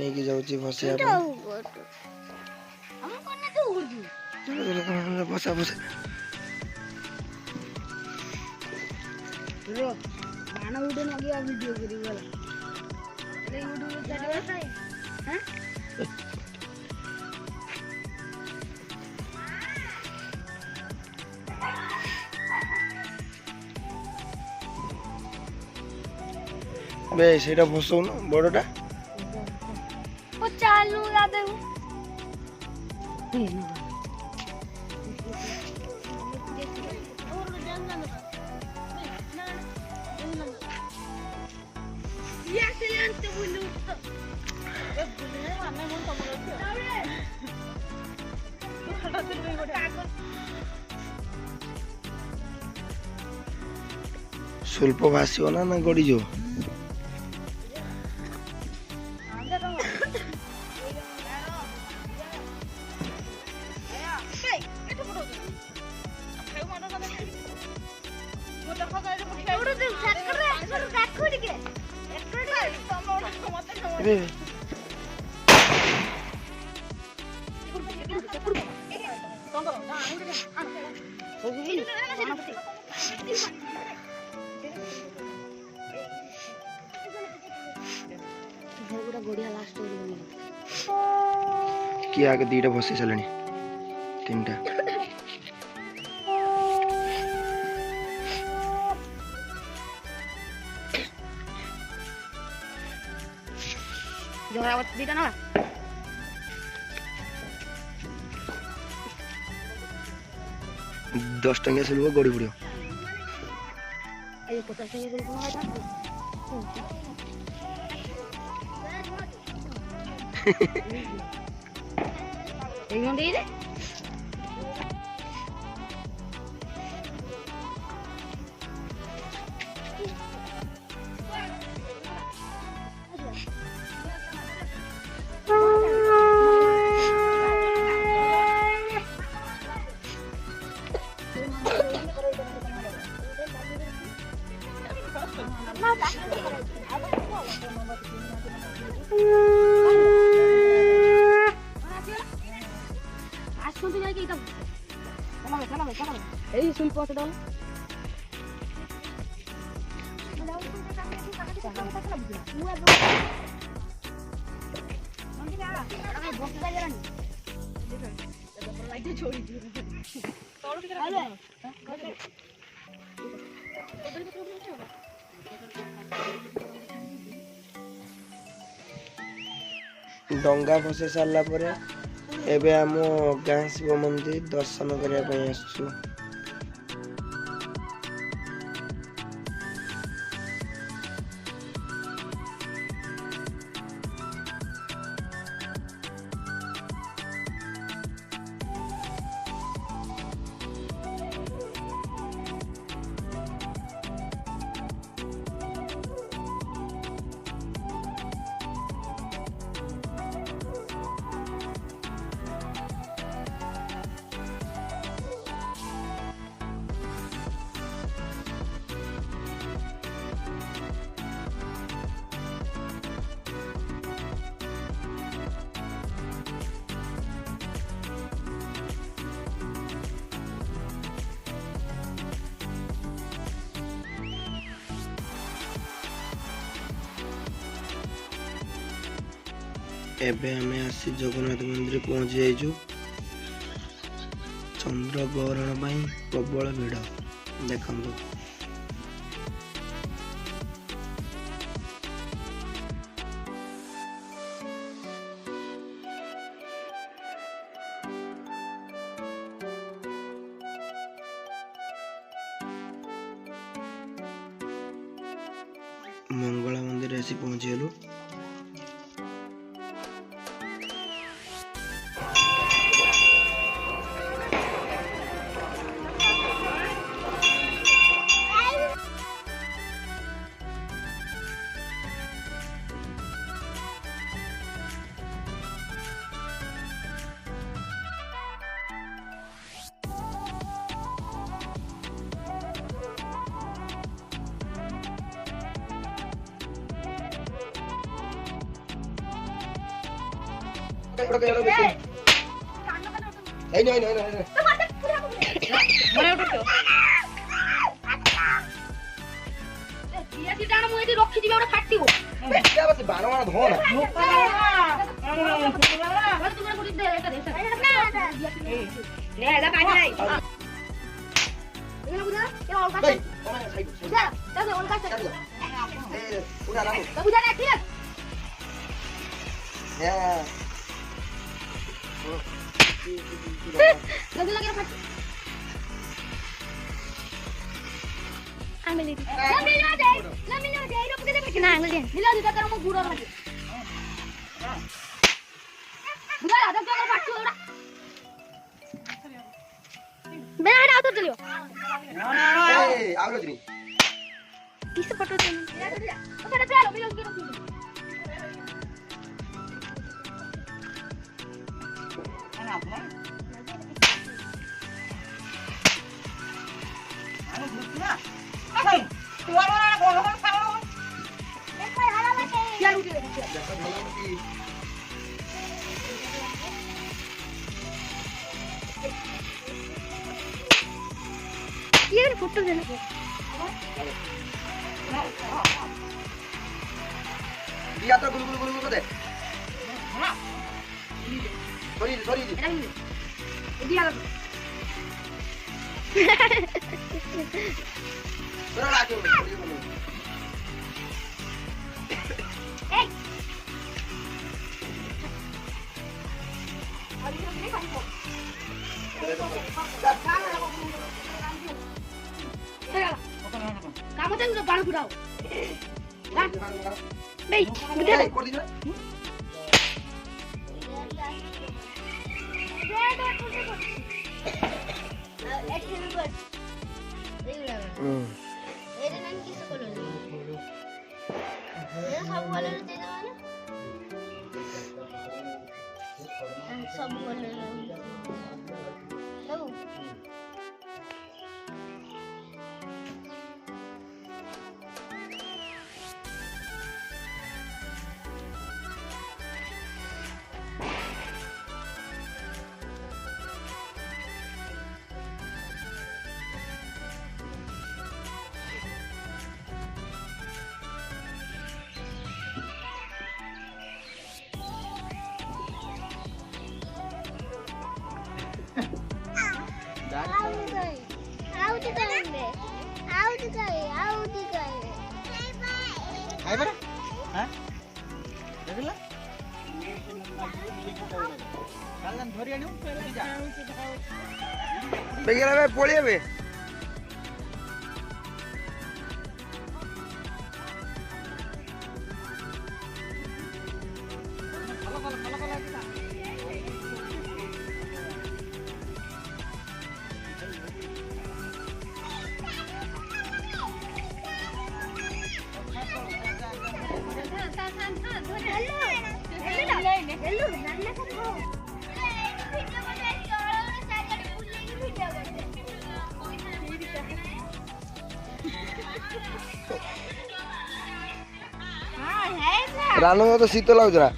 नहीं कि जाउची फसिया बसा बसा बाण उडे नगे वीडियो करी वाला ले यूट्यूब पे हैं बे सेटा फसौ न बडटा ओ चालू याद है स्वल्प भाषियो ना गड़ी जो किया आगे दीटा बसी चलनी तीन टा जोरा दीटा ना 10 टंकिया सिल्व गड़ी पड़ो 50 टंकिया डंगा फसे सारा पर एबे आम गाँ शिव मंदिर दर्शन करने आसु एबे हमें आसी जगन्नाथ मंदिर पहुंच जाइजु चंद्र ग्रहण प्रबल भिड़ देखु मंगला मंदिर आसी पहुंचलु फोटो देना दिया तो गुलगुल गुलगुल दे सॉरी दिया चलो लाके ए kamu tuh udah baru gurau. Kan? Baik, betul. Hai pada? Hah? Gadila? Kalian dhori anu pele ja. Begila be poli be. Ranu में तो शीतल लग रहा